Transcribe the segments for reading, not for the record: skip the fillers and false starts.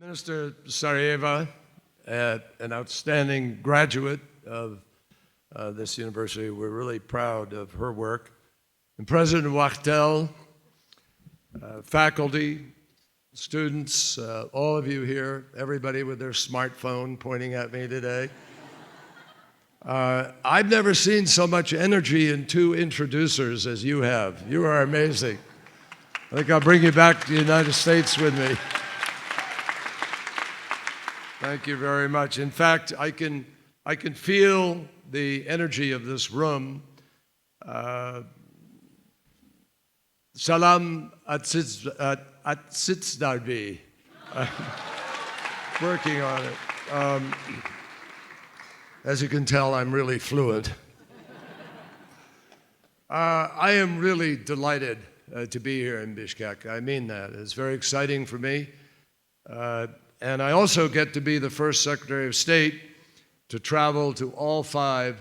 Minister Sarajeva, an outstanding graduate of this university. We're really proud of her work. And President Wachtel, faculty, students, all of you here, everybody with their smartphone pointing at me today. I've never seen so much energy in two introducers as you have. You are amazing. I think I'll bring you back to the United States with me. Thank you very much. In fact, I can feel the energy of this room. Salam atsitzdarbi. Working on it. As you can tell, I'm really fluent. I am really delighted to be here in Bishkek. I mean that. It's very exciting for me. And I also get to be the first Secretary of State to travel to all 5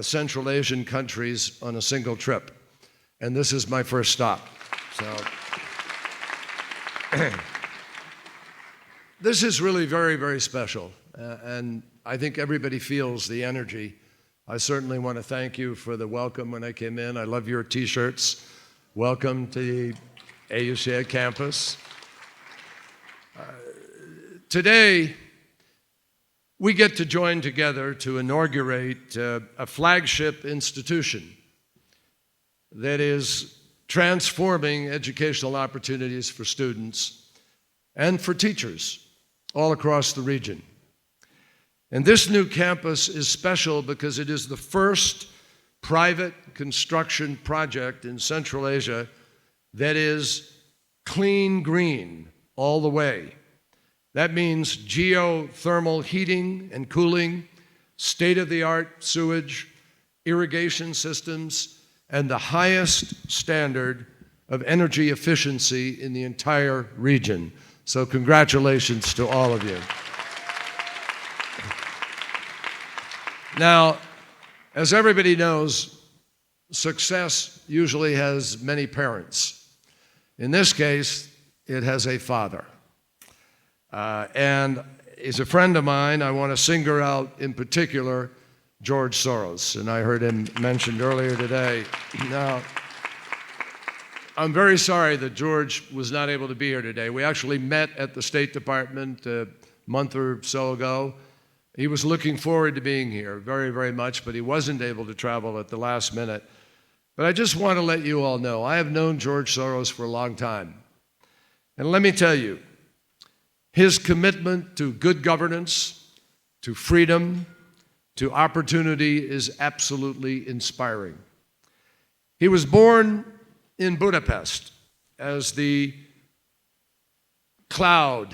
Central Asian countries on a single trip. And this is my first stop. So this is really very, very special. And I think everybody feels the energy. I certainly want to thank you for the welcome when I came in. I love your T-shirts. Welcome to the AUCA campus. Today, we get to join together to inaugurate a flagship institution that is transforming educational opportunities for students and for teachers all across the region. And this new campus is special because it is the first private construction project in Central Asia that is clean green all the way. That means geothermal heating and cooling, state-of-the-art sewage, irrigation systems, and the highest standard of energy efficiency in the entire region. So congratulations to all of you. Now, as everybody knows, success usually has many parents. In this case, it has a father. And as a friend of mine, I want to single out in particular George Soros, and I heard him mentioned earlier today. Now, I'm very sorry that George was not able to be here today. We actually met at the State Department a month or so ago. He was looking forward to being here very, very much, but he wasn't able to travel at the last minute. But I just want to let you all know, I have known George Soros for a long time. And let me tell you, his commitment to good governance, to freedom, to opportunity is absolutely inspiring. He was born in Budapest as the cloud,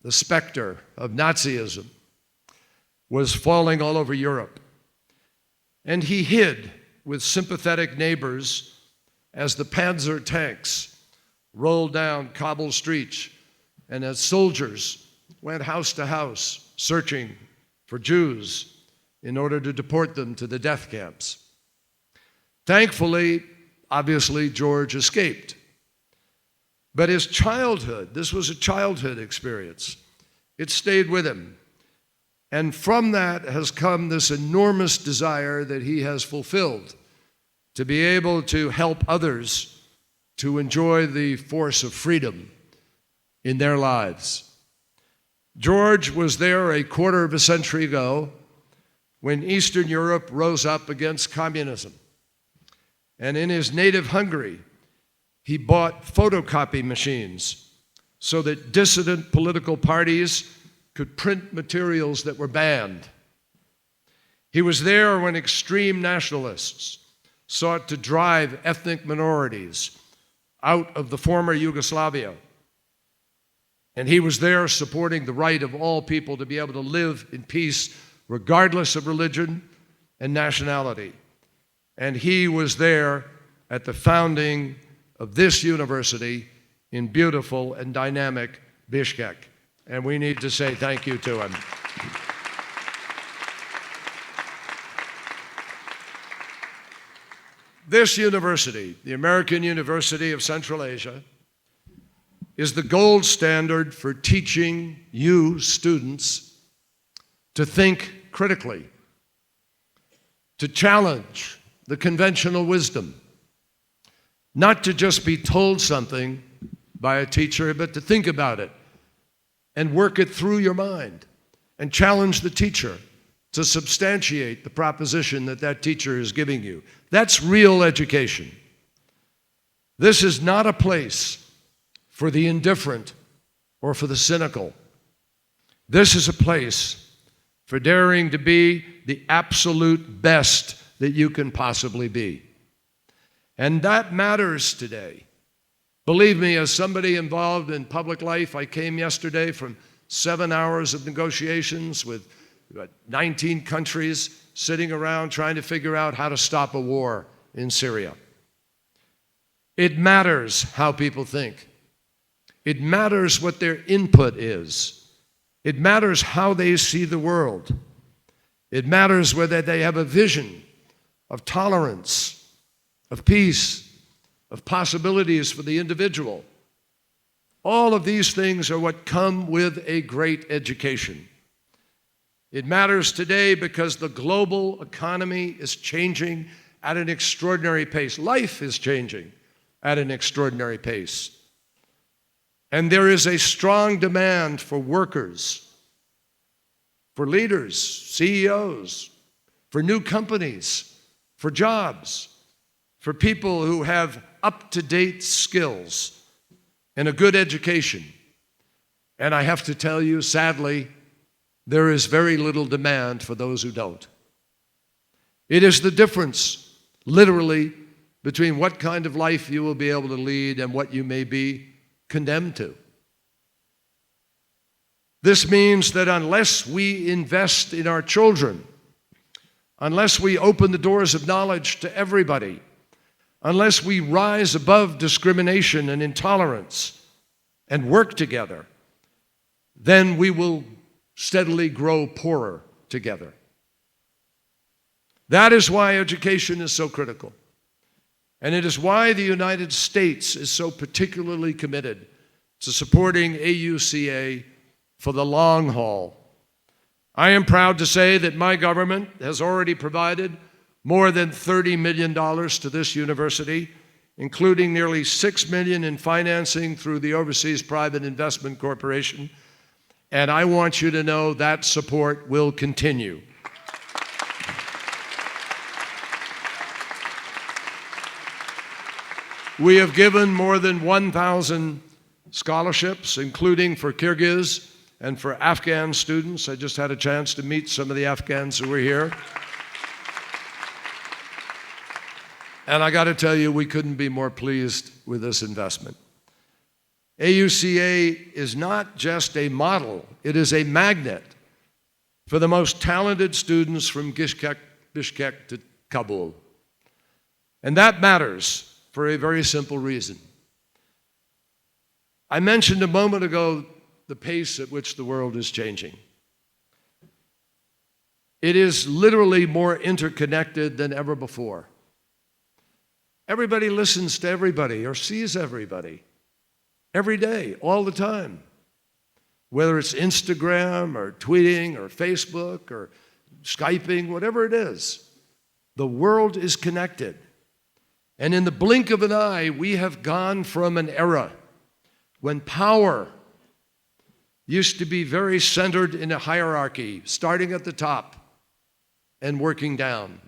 the specter of Nazism was falling all over Europe. And he hid with sympathetic neighbors as the Panzer tanks rolled down cobbled streets and as soldiers went house to house searching for Jews in order to deport them to the death camps. Thankfully, obviously, George escaped. But his childhood, this was a childhood experience, it stayed with him. And from that has come this enormous desire that he has fulfilled to be able to help others to enjoy the force of freedom in their lives. George was there a quarter of a century ago when Eastern Europe rose up against communism. And in his native Hungary, he bought photocopy machines so that dissident political parties could print materials that were banned. He was there when extreme nationalists sought to drive ethnic minorities out of the former Yugoslavia. And he was there supporting the right of all people to be able to live in peace regardless of religion and nationality. And he was there at the founding of this university in beautiful and dynamic Bishkek. And we need to say thank you to him. This university, the American University of Central Asia, is the gold standard for teaching you, students, to think critically, to challenge the conventional wisdom, not to just be told something by a teacher, but to think about it and work it through your mind and challenge the teacher to substantiate the proposition that that teacher is giving you. That's real education. This is not a place for the indifferent or for the cynical. This is a place for daring to be the absolute best that you can possibly be. And that matters today. Believe me, as somebody involved in public life, I came yesterday from 7 hours of negotiations with 19 countries sitting around trying to figure out how to stop a war in Syria. It matters how people think. It matters what their input is. It matters how they see the world. It matters whether they have a vision of tolerance, of peace, of possibilities for the individual. All of these things are what come with a great education. It matters today because the global economy is changing at an extraordinary pace. Life is changing at an extraordinary pace. And there is a strong demand for workers, for leaders, CEOs, for new companies, for jobs, for people who have up-to-date skills and a good education. And I have to tell you, sadly, there is very little demand for those who don't. It is the difference, literally, between what kind of life you will be able to lead and what you may be condemned to. This means that unless we invest in our children, unless we open the doors of knowledge to everybody, unless we rise above discrimination and intolerance and work together, then we will steadily grow poorer together. That is why education is so critical. And it is why the United States is so particularly committed to supporting AUCA for the long haul. I am proud to say that my government has already provided more than $30 million to this university, including nearly $6 million in financing through the Overseas Private Investment Corporation. And I want you to know that support will continue. We have given more than 1,000 scholarships, including for Kyrgyz and for Afghan students. I just had a chance to meet some of the Afghans who were here. And I got to tell you, we couldn't be more pleased with this investment. AUCA is not just a model, it is a magnet for the most talented students from Bishkek to Kabul. And that matters for a very simple reason. I mentioned a moment ago the pace at which the world is changing. It is literally more interconnected than ever before. Everybody listens to everybody or sees everybody every day, all the time. Whether it's Instagram or tweeting or Facebook or Skyping, whatever it is, the world is connected. And in the blink of an eye, we have gone from an era when power used to be very centered in a hierarchy, starting at the top and working down.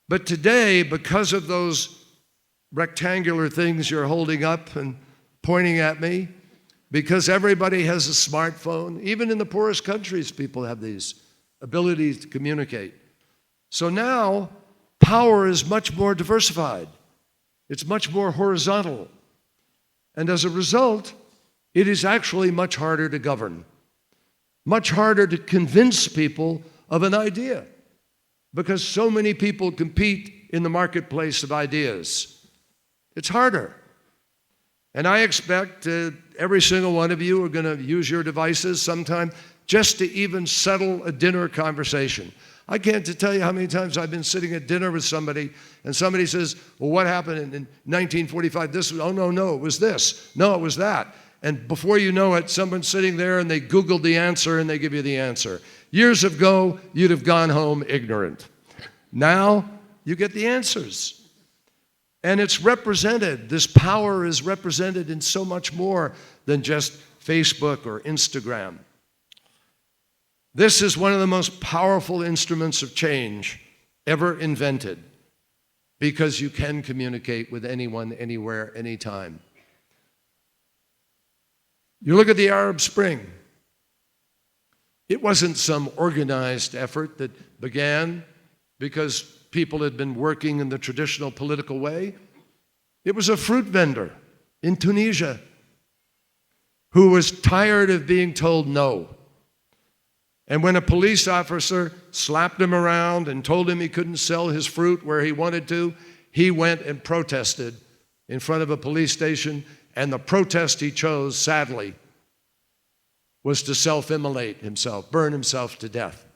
But today, because of those rectangular things you're holding up and pointing at me, because everybody has a smartphone, even in the poorest countries, people have these abilities to communicate. So now, power is much more diversified. It's much more horizontal. And as a result, it is actually much harder to govern, much harder to convince people of an idea, because so many people compete in the marketplace of ideas. It's harder. And I expect every single one of you are going to use your devices sometime just to even settle a dinner conversation. I can't tell you how many times I've been sitting at dinner with somebody and somebody says, well, what happened in 1945? This was, oh, no, it was this. No, it was that. And before you know it, someone's sitting there and they Googled the answer and they give you the answer. Years ago, you'd have gone home ignorant. Now, you get the answers. And it's represented, this power is represented in so much more than just Facebook or Instagram. This is one of the most powerful instruments of change ever invented because you can communicate with anyone, anywhere, anytime. You look at the Arab Spring. It wasn't some organized effort that began because people had been working in the traditional political way. It was a fruit vendor in Tunisia who was tired of being told no. And when a police officer slapped him around and told him he couldn't sell his fruit where he wanted to, he went and protested in front of a police station, and the protest he chose, sadly, was to self-immolate himself, burn himself to death.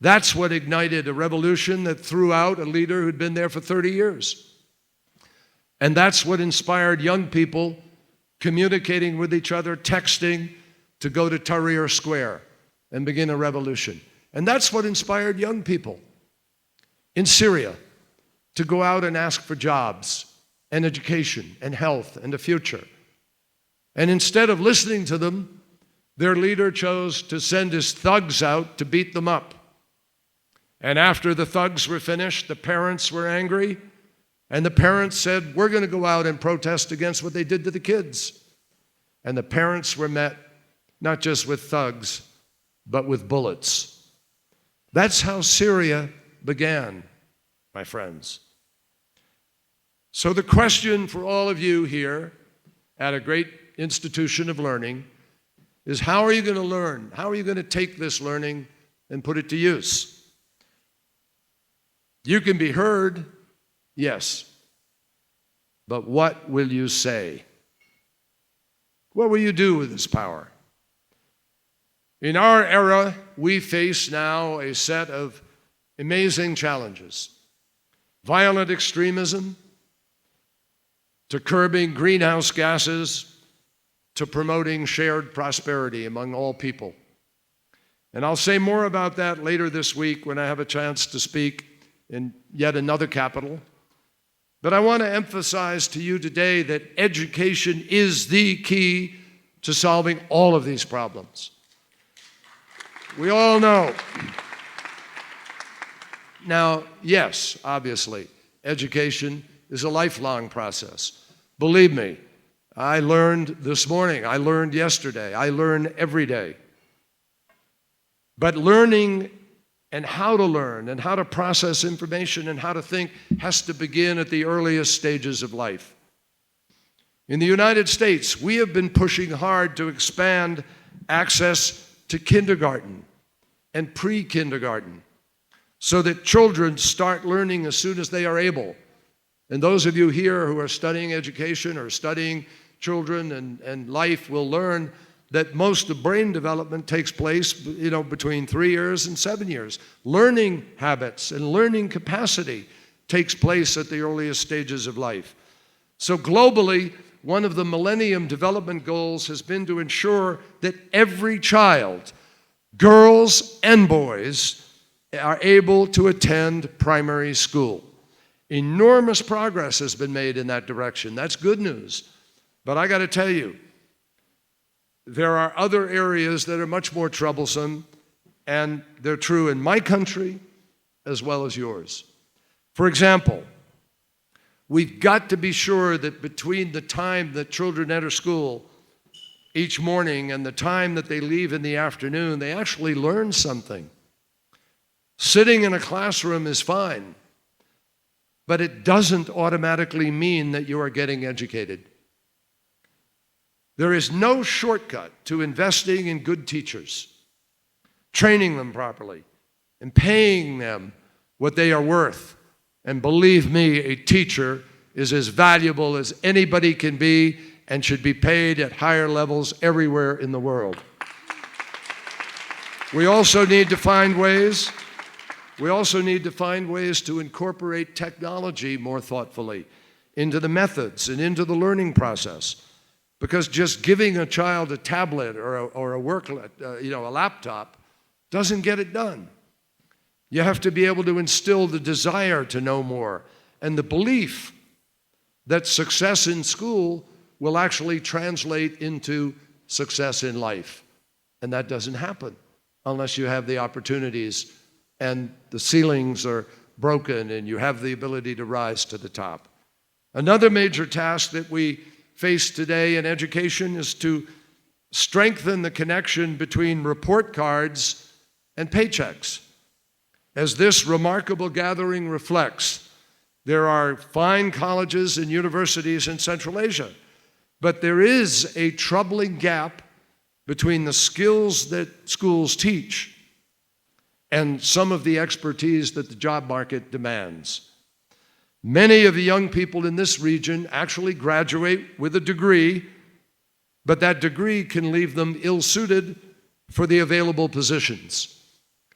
That's what ignited a revolution that threw out a leader who'd been there for 30 years. And that's what inspired young people communicating with each other, texting, to go to Tahrir Square and begin a revolution. And that's what inspired young people in Syria to go out and ask for jobs and education and health and a future. And instead of listening to them, their leader chose to send his thugs out to beat them up. And after the thugs were finished, the parents were angry, and the parents said, we're going to go out and protest against what they did to the kids. And the parents were met not just with thugs, but with bullets. That's how Syria began, my friends. So the question for all of you here at a great institution of learning is, how are you going to learn? How are you going to take this learning and put it to use? You can be heard, yes, but what will you say? What will you do with this power? In our era, we face now a set of amazing challenges. Violent extremism, to curbing greenhouse gases, to promoting shared prosperity among all people. And I'll say more about that later this week when I have a chance to speak in yet another capital. But I want to emphasize to you today that education is the key to solving all of these problems. We all know. Now, yes, obviously, education is a lifelong process. Believe me, I learned this morning, I learned yesterday, I learn every day. But learning and how to learn and how to process information and how to think has to begin at the earliest stages of life. In the United States, we have been pushing hard to expand access to kindergarten and pre-kindergarten so that children start learning as soon as they are able. And those of you here who are studying education or studying children and life will learn that most of brain development takes place, between 3 years and 7 years. Learning habits and learning capacity takes place at the earliest stages of life. So globally, one of the Millennium Development Goals has been to ensure that every child, girls and boys, are able to attend primary school. Enormous progress has been made in that direction. That's good news. But I got to tell you, there are other areas that are much more troublesome, and they're true in my country as well as yours. For example, we've got to be sure that between the time that children enter school each morning and the time that they leave in the afternoon, they actually learn something. Sitting in a classroom is fine, but it doesn't automatically mean that you are getting educated. There is no shortcut to investing in good teachers, training them properly, and paying them what they are worth. And believe me, a teacher is as valuable as anybody can be, and should be paid at higher levels everywhere in the world. We also need to find ways to incorporate technology more thoughtfully into the methods and into the learning process. Because just giving a child a tablet or a laptop doesn't get it done. You have to be able to instill the desire to know more and the belief that success in school will actually translate into success in life. And that doesn't happen unless you have the opportunities and the ceilings are broken and you have the ability to rise to the top. Another major task that we face today in education is to strengthen the connection between report cards and paychecks. As this remarkable gathering reflects, there are fine colleges and universities in Central Asia, but there is a troubling gap between the skills that schools teach and some of the expertise that the job market demands. Many of the young people in this region actually graduate with a degree, but that degree can leave them ill-suited for the available positions.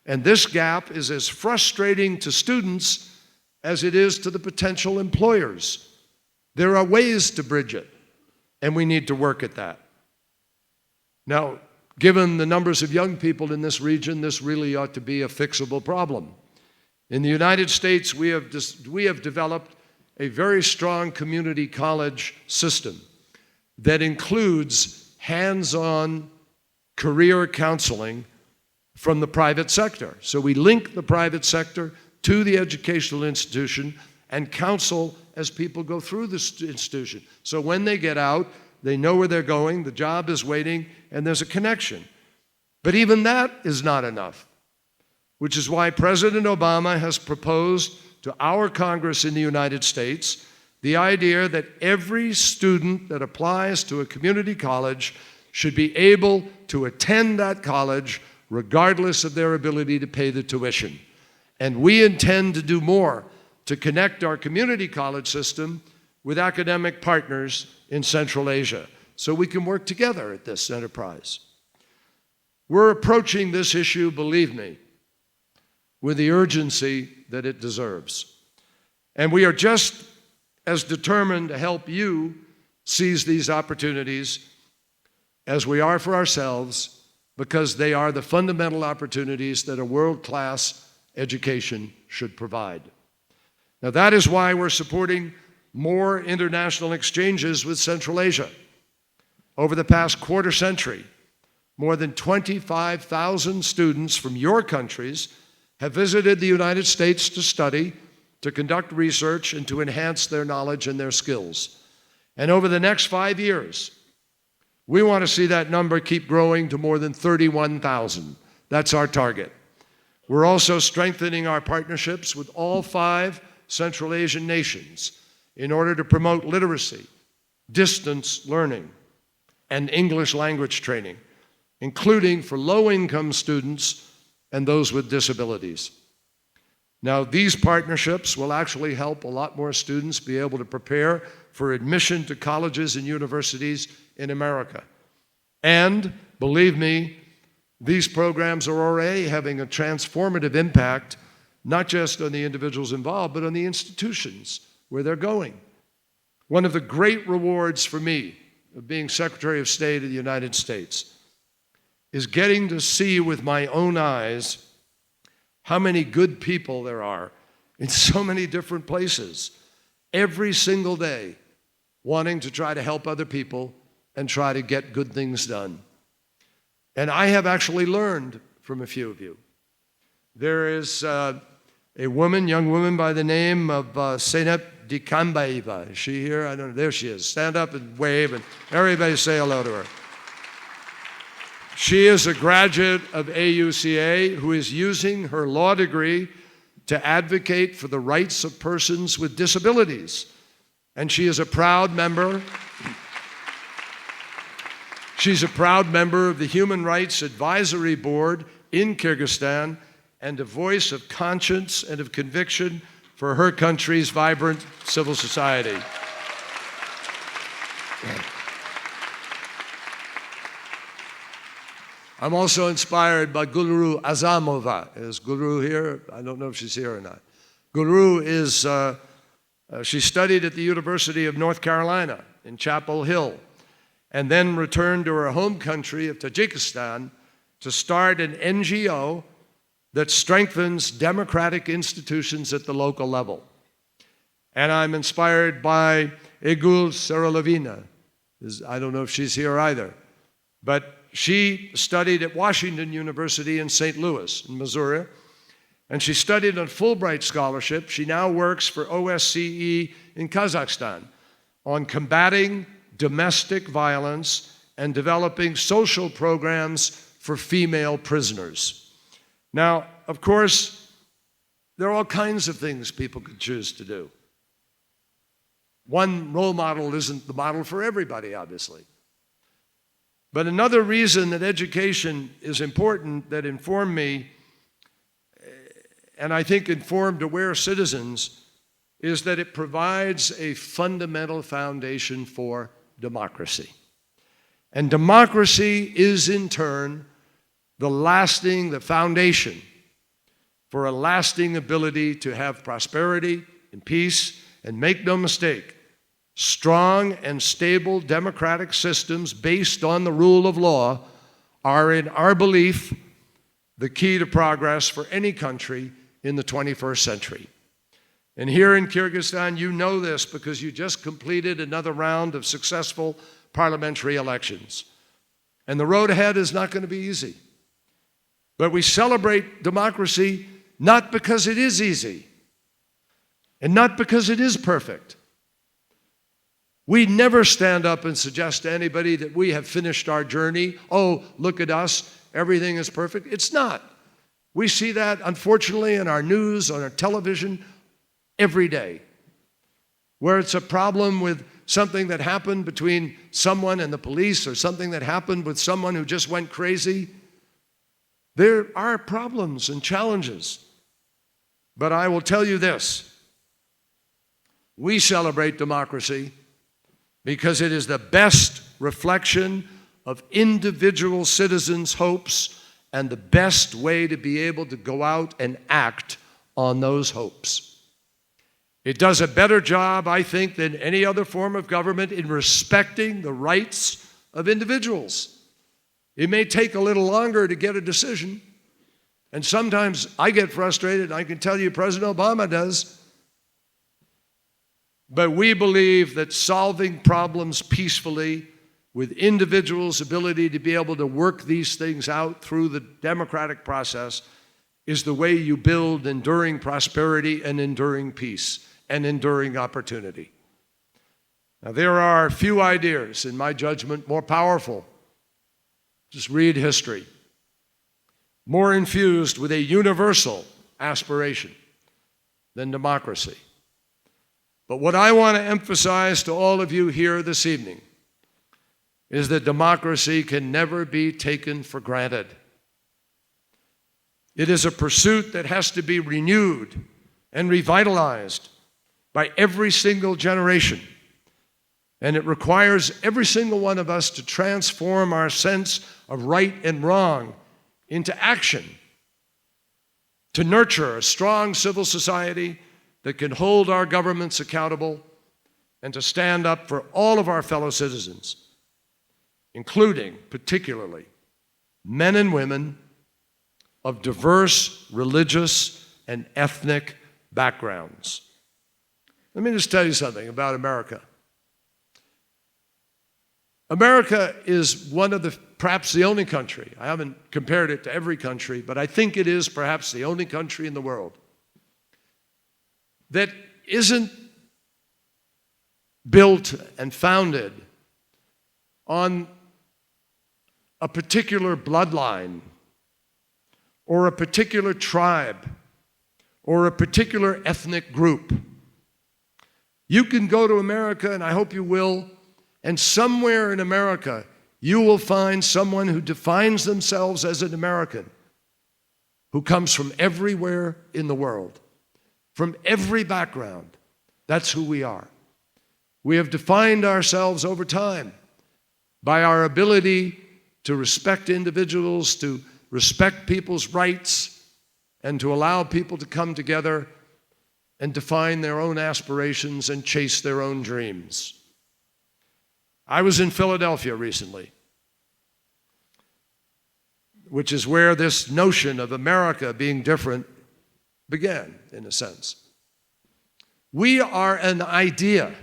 And this gap is as frustrating to students as it is to the potential employers. There are ways to bridge it, and we need to work at that. Now, given the numbers of young people in this region, this really ought to be a fixable problem. In the United States, we have developed a very strong community college system that includes hands-on career counseling from the private sector. So we link the private sector to the educational institution and counsel as people go through this institution. So when they get out, they know where they're going, the job is waiting, and there's a connection. But even that is not enough, which is why President Obama has proposed to our Congress in the United States the idea that every student that applies to a community college should be able to attend that college regardless of their ability to pay the tuition. And we intend to do more to connect our community college system with academic partners in Central Asia so we can work together at this enterprise. We're approaching this issue, believe me, with the urgency that it deserves. And we are just as determined to help you seize these opportunities as we are for ourselves, because they are the fundamental opportunities that a world-class education should provide. Now, that is why we're supporting more international exchanges with Central Asia. Over the past quarter century, more than 25,000 students from your countries have visited the United States to study, to conduct research, and to enhance their knowledge and their skills. And over the next 5 years, we want to see that number keep growing to more than 31,000. That's our target. We're also strengthening our partnerships with all 5 Central Asian nations in order to promote literacy, distance learning, and English language training, including for low-income students and those with disabilities. Now, these partnerships will actually help a lot more students be able to prepare for admission to colleges and universities in America. And, believe me, these programs are already having a transformative impact, not just on the individuals involved, but on the institutions where they're going. One of the great rewards for me of being Secretary of State of the United States is getting to see with my own eyes how many good people there are in so many different places, every single day, wanting to try to help other people and try to get good things done. And I have actually learned from a few of you. There is a young woman by the name of Senep Dikambaiva. Is she here? I don't know. There she is. Stand up and wave, and everybody say hello to her. She is a graduate of AUCA who is using her law degree to advocate for the rights of persons with disabilities. And she is a proud member. She's a proud member of the Human Rights Advisory Board in Kyrgyzstan and a voice of conscience and of conviction for her country's vibrant civil society. I'm also inspired by Gulru Azamova. Is Gulru here? I don't know if she's here or not. Gulru is, she studied at the University of North Carolina in Chapel Hill, and then returned to her home country of Tajikistan to start an NGO that strengthens democratic institutions at the local level. And I'm inspired by Egul Saralavina. I don't know if she's here either, but she studied at Washington University in St. Louis, in Missouri, and she studied on Fulbright scholarship. She now works for OSCE in Kazakhstan on combating domestic violence and developing social programs for female prisoners. Now, of course, there are all kinds of things people could choose to do. One role model isn't the model for everybody, obviously. But another reason that education is important that informed me, and I think informed aware citizens, is that it provides a fundamental foundation for democracy. And democracy is, in turn, the foundation for a lasting ability to have prosperity and peace. And make no mistake, strong and stable democratic systems based on the rule of law are, in our belief, the key to progress for any country in the 21st century. And here in Kyrgyzstan, you know this because you just completed another round of successful parliamentary elections. And the road ahead is not going to be easy. But we celebrate democracy not because it is easy and not because it is perfect. We never stand up and suggest to anybody that we have finished our journey. Oh, look at us, everything is perfect. It's not. We see that, unfortunately, in our news, on our television, every day, where it's a problem with something that happened between someone and the police or something that happened with someone who just went crazy. There are problems and challenges. But I will tell you this. We celebrate democracy because it is the best reflection of individual citizens' hopes and the best way to be able to go out and act on those hopes. It does a better job, I think, than any other form of government in respecting the rights of individuals. It may take a little longer to get a decision, and sometimes I get frustrated. I can tell you President Obama does. But we believe that solving problems peacefully with individuals' ability to be able to work these things out through the democratic process is the way you build enduring prosperity and enduring peace and enduring opportunity. Now, there are few ideas, in my judgment, more powerful. Just read history. More infused with a universal aspiration than democracy. But what I want to emphasize to all of you here this evening is that democracy can never be taken for granted. It is a pursuit that has to be renewed and revitalized by every single generation. And it requires every single one of us to transform our sense of right and wrong into action, to nurture a strong civil society that can hold our governments accountable, and to stand up for all of our fellow citizens, including, particularly, men and women of diverse religious and ethnic backgrounds. Let me just tell you something about America. America is one of perhaps the only country, I haven't compared it to every country, but I think it is perhaps the only country in the world that isn't built and founded on a particular bloodline or a particular tribe or a particular ethnic group. You can go to America, and I hope you will, and somewhere in America, you will find someone who defines themselves as an American, who comes from everywhere in the world, from every background. That's who we are. We have defined ourselves over time by our ability to respect individuals, to respect people's rights, and to allow people to come together and define their own aspirations and chase their own dreams. I was in Philadelphia recently, which is where this notion of America being different began, in a sense. We are an idea,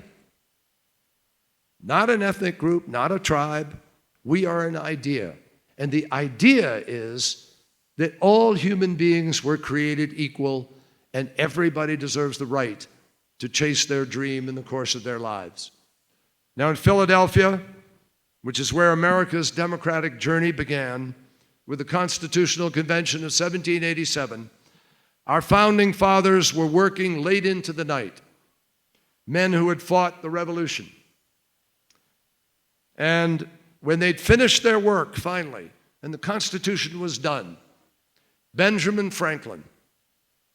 not an ethnic group, not a tribe. We are an idea. And the idea is that all human beings were created equal and everybody deserves the right to chase their dream in the course of their lives. Now in Philadelphia, which is where America's democratic journey began with the Constitutional Convention of 1787, our founding fathers were working late into the night, men who had fought the Revolution. And when they'd finished their work, finally, and the Constitution was done, Benjamin Franklin,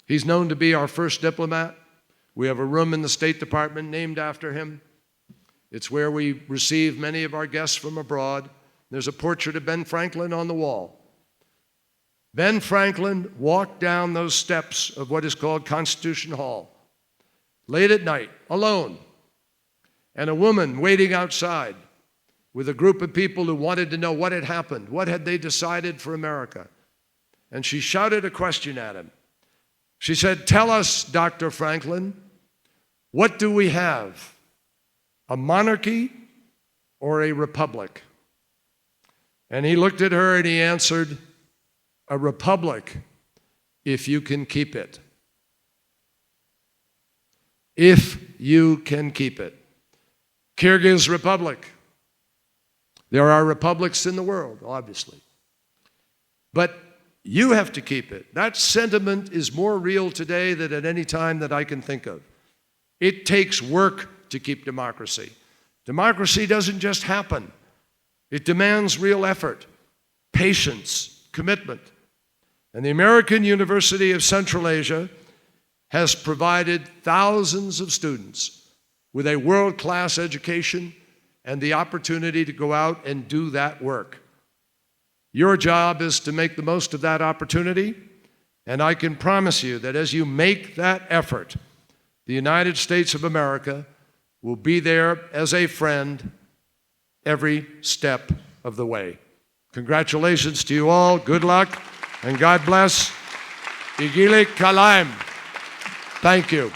he's known to be our first diplomat. We have a room in the State Department named after him. It's where we receive many of our guests from abroad. There's a portrait of Ben Franklin on the wall. Ben Franklin walked down those steps of what is called Constitution Hall, late at night, alone, and a woman waiting outside with a group of people who wanted to know what had happened, what had they decided for America. And she shouted a question at him. She said, "Tell us, Dr. Franklin, what do we have, a monarchy or a republic?" And he looked at her and he answered, "A republic, if you can keep it. If you can keep it." Kyrgyz Republic. There are republics in the world, obviously. But you have to keep it. That sentiment is more real today than at any time that I can think of. It takes work to keep democracy. Democracy doesn't just happen. It demands real effort, patience, commitment. And the American University of Central Asia has provided thousands of students with a world-class education and the opportunity to go out and do that work. Your job is to make the most of that opportunity, and I can promise you that as you make that effort, the United States of America will be there as a friend every step of the way. Congratulations to you all. Good luck, and God bless. Igilik Kalaim. Thank you.